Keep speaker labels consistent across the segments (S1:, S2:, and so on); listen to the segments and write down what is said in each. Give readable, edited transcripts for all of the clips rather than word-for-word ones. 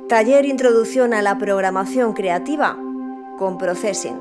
S1: Taller Introducción a la Programación Creativa con Processing.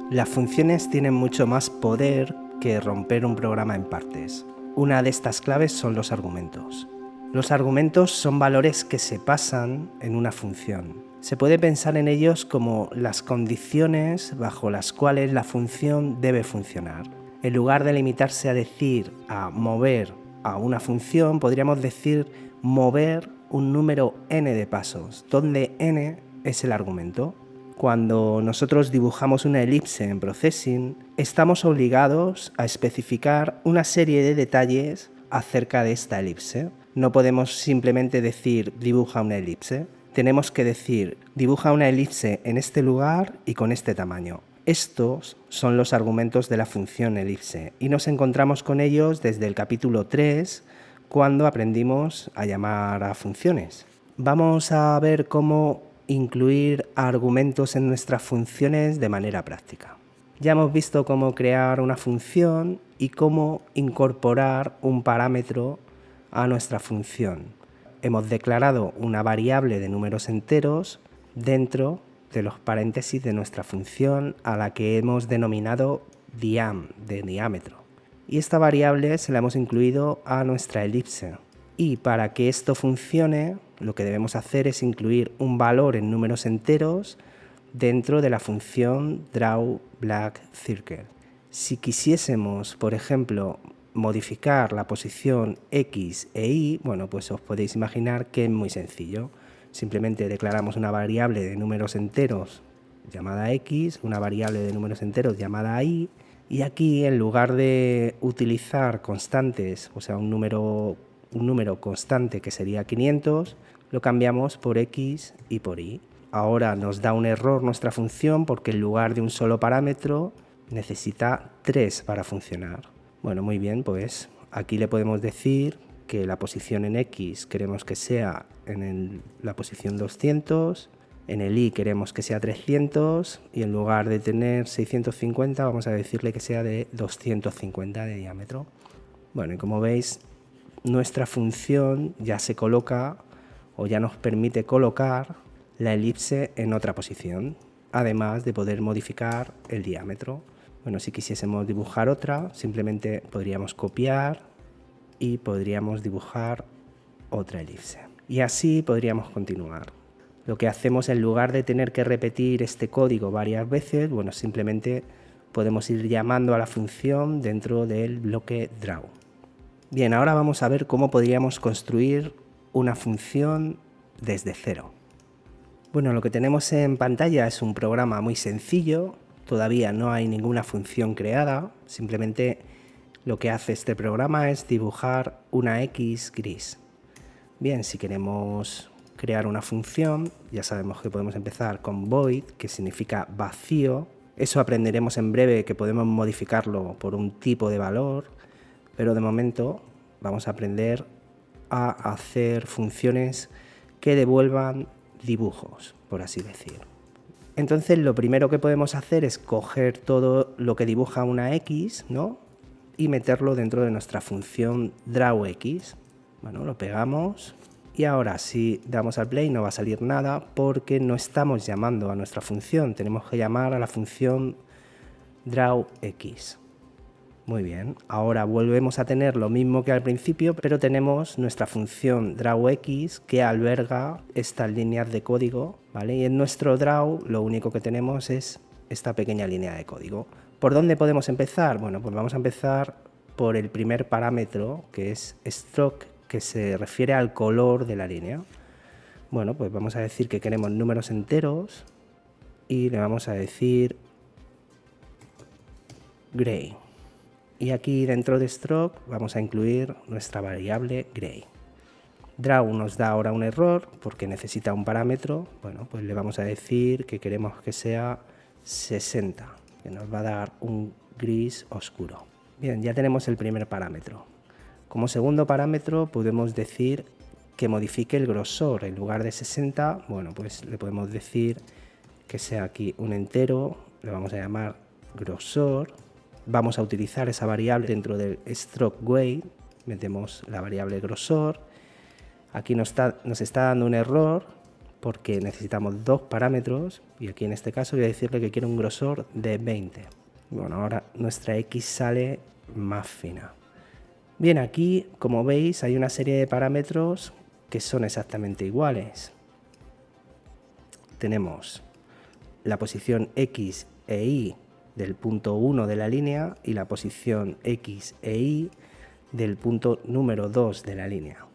S2: Las funciones tienen mucho más poder que romper un programa en partes. Una de estas claves son los argumentos. Los argumentos son valores que se pasan en una función. Se puede pensar en ellos como las condiciones bajo las cuales la función debe funcionar. En lugar de limitarse a decir a mover a una función, podríamos decir mover un número n de pasos, donde n es el argumento. Cuando nosotros dibujamos una elipse en Processing, estamos obligados a especificar una serie de detalles acerca de esta elipse. No podemos simplemente decir dibuja una elipse. Tenemos que decir dibuja una elipse en este lugar y con este tamaño. Estos son los argumentos de la función elipse y nos encontramos con ellos desde el capítulo 3, cuando aprendimos a llamar a funciones. Vamos a ver cómo incluir argumentos en nuestras funciones de manera práctica. Ya hemos visto cómo crear una función y cómo incorporar un parámetro a nuestra función. Hemos declarado una variable de números enteros dentro de los paréntesis de nuestra función, a la que hemos denominado diam, de diámetro. Y esta variable se la hemos incluido a nuestra elipse. Y para que esto funcione, lo que debemos hacer es incluir un valor en números enteros dentro de la función drawBlackCircle. Si quisiésemos, por ejemplo, modificar la posición X e Y, bueno, pues os podéis imaginar que es muy sencillo. Simplemente declaramos una variable de números enteros llamada X, una variable de números enteros llamada Y, y aquí, en lugar de utilizar constantes, o sea, un número constante que sería 500, lo cambiamos por X y por Y. Ahora nos da un error nuestra función porque en lugar de un solo parámetro necesita 3 para funcionar. Bueno, muy bien, pues aquí le podemos decir que la posición en X queremos que sea en la posición 200, en el Y queremos que sea 300 y en lugar de tener 650 vamos a decirle que sea de 250 de diámetro. Bueno, y como veis, nuestra función ya se coloca o ya nos permite colocar la elipse en otra posición, además de poder modificar el diámetro. Bueno, si quisiésemos dibujar otra, simplemente podríamos copiar y podríamos dibujar otra elipse. Y así podríamos continuar. Lo que hacemos, en lugar de tener que repetir este código varias veces, bueno, simplemente podemos ir llamando a la función dentro del bloque draw. Bien, ahora vamos a ver cómo podríamos construir una función desde cero. Bueno, lo que tenemos en pantalla es un programa muy sencillo. Todavía no hay ninguna función creada, simplemente lo que hace este programa es dibujar una X gris. Bien, si queremos crear una función, ya sabemos que podemos empezar con void, que significa vacío. Eso aprenderemos en breve, que podemos modificarlo por un tipo de valor, pero de momento vamos a aprender a hacer funciones que devuelvan dibujos, por así decir. Entonces, lo primero que podemos hacer es coger todo lo que dibuja una X, ¿no?, y meterlo dentro de nuestra función drawX. Bueno, lo pegamos y ahora si damos al play no va a salir nada porque no estamos llamando a nuestra función, tenemos que llamar a la función drawX. Muy bien, ahora volvemos a tener lo mismo que al principio, pero tenemos nuestra función drawX que alberga estas líneas de código, ¿vale? Y en nuestro draw lo único que tenemos es esta pequeña línea de código. ¿Por dónde podemos empezar? Bueno, pues vamos a empezar por el primer parámetro, que es stroke, que se refiere al color de la línea. Bueno, pues vamos a decir que queremos números enteros y le vamos a decir gray. Y aquí dentro de stroke vamos a incluir nuestra variable gray. Draw nos da ahora un error porque necesita un parámetro. Bueno, pues le vamos a decir que queremos que sea 60, que nos va a dar un gris oscuro. Bien, ya tenemos el primer parámetro. Como segundo parámetro podemos decir que modifique el grosor. En lugar de 60, bueno, pues le podemos decir que sea aquí un entero, le vamos a llamar grosor. Vamos a utilizar esa variable dentro del stroke weight, metemos la variable grosor. Aquí nos está dando un error porque necesitamos 2 parámetros y aquí en este caso voy a decirle que quiero un grosor de 20. Bueno, ahora nuestra X sale más fina. Bien, aquí como veis hay una serie de parámetros que son exactamente iguales. Tenemos la posición X e Y del punto 1 de la línea y la posición X e Y del punto número 2 de la línea.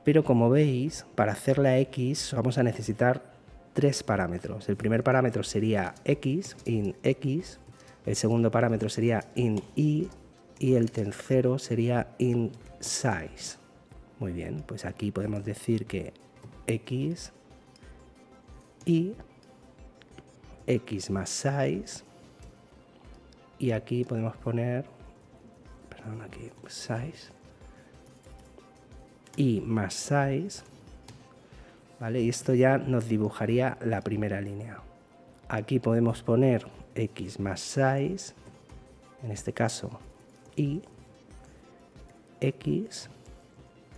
S2: Pero como veis, para hacer la X vamos a necesitar 3 parámetros. El primer parámetro sería X, in X, el segundo parámetro sería in Y y el tercero sería in size. Muy bien, pues aquí podemos decir que X y X más size y aquí podemos poner, aquí size y más size, ¿vale? Y esto ya nos dibujaría la primera línea. Aquí podemos poner X más size, en este caso y X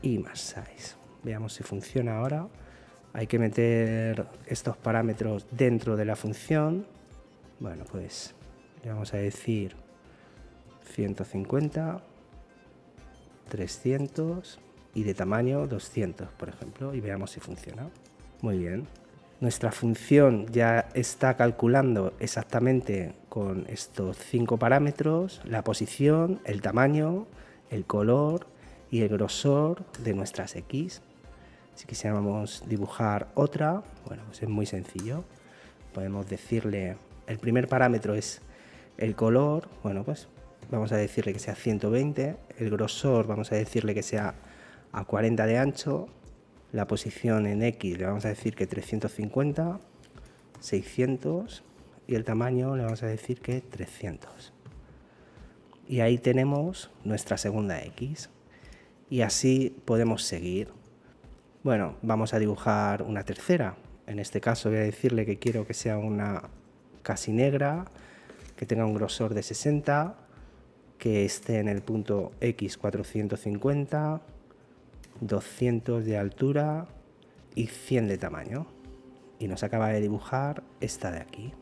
S2: y más size. Veamos si funciona ahora. Hay que meter estos parámetros dentro de la función. Bueno, pues le vamos a decir 150, 300 y de tamaño 200, por ejemplo, y veamos si funciona. Muy bien. Nuestra función ya está calculando exactamente con estos 5 parámetros la posición, el tamaño, el color y el grosor de nuestras X. Si quisiéramos dibujar otra, bueno, pues es muy sencillo. Podemos decirle, el primer parámetro es el color, bueno, pues vamos a decirle que sea 120, el grosor vamos a decirle que sea a 40 de ancho, la posición en X le vamos a decir que 350, 600 y el tamaño le vamos a decir que 300. Y ahí tenemos nuestra segunda X y así podemos seguir. Bueno, vamos a dibujar una tercera. En este caso voy a decirle que quiero que sea una casi negra, que tenga un grosor de 60, que esté en el punto X 450, 200 de altura y 100 de tamaño. Y nos acaba de dibujar esta de aquí.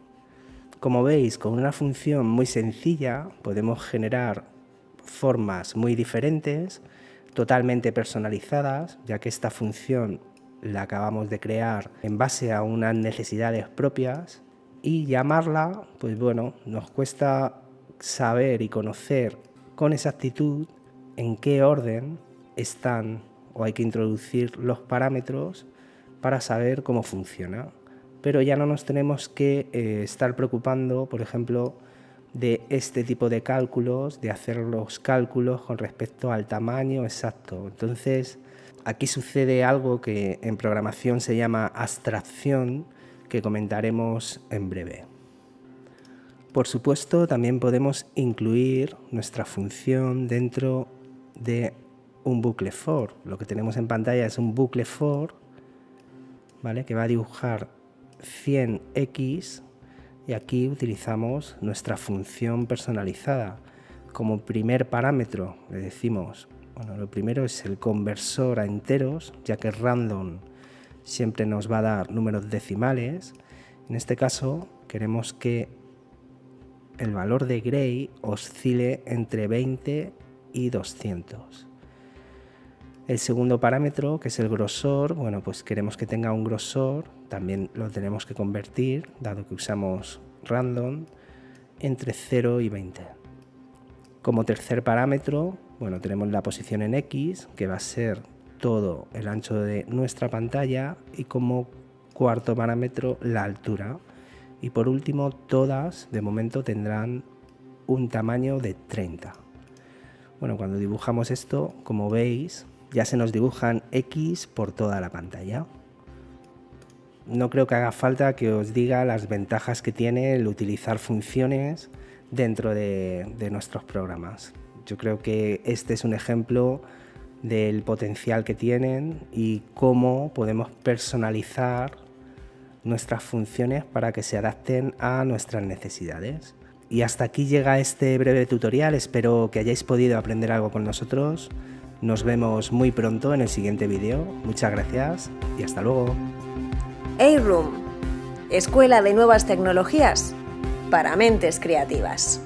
S2: Como veis, con una función muy sencilla podemos generar formas muy diferentes, totalmente personalizadas, ya que esta función la acabamos de crear en base a unas necesidades propias y llamarla, pues bueno, nos cuesta saber y conocer con exactitud en qué orden están o hay que introducir los parámetros para saber cómo funciona. Pero ya no nos tenemos que estar preocupando, por ejemplo, de este tipo de cálculos, de hacer los cálculos con respecto al tamaño exacto. Entonces, aquí sucede algo que en programación se llama abstracción, que comentaremos en breve. Por supuesto, también podemos incluir nuestra función dentro de un bucle for. Lo que tenemos en pantalla es un bucle for, ¿vale?, que va a dibujar 100x y aquí utilizamos nuestra función personalizada. Como primer parámetro le decimos, bueno, lo primero es el conversor a enteros, ya que random siempre nos va a dar números decimales. En este caso queremos que el valor de Gray oscile entre 20 y 200. El segundo parámetro, que es el grosor, bueno, pues queremos que tenga un grosor, también lo tenemos que convertir, dado que usamos random, entre 0 y 20. Como tercer parámetro, bueno, tenemos la posición en X, que va a ser todo el ancho de nuestra pantalla, y como cuarto parámetro, la altura. Y por último, todas de momento tendrán un tamaño de 30. Bueno, cuando dibujamos esto, como veis, ya se nos dibujan X por toda la pantalla. No creo que haga falta que os diga las ventajas que tiene el utilizar funciones dentro de nuestros programas. Yo creo que este es un ejemplo del potencial que tienen y cómo podemos personalizar nuestras funciones para que se adapten a nuestras necesidades. Y hasta aquí llega este breve tutorial. Espero que hayáis podido aprender algo con nosotros. Nos vemos muy pronto en el siguiente vídeo. Muchas gracias y hasta luego.
S1: A-Room, Escuela de Nuevas Tecnologías para Mentes Creativas.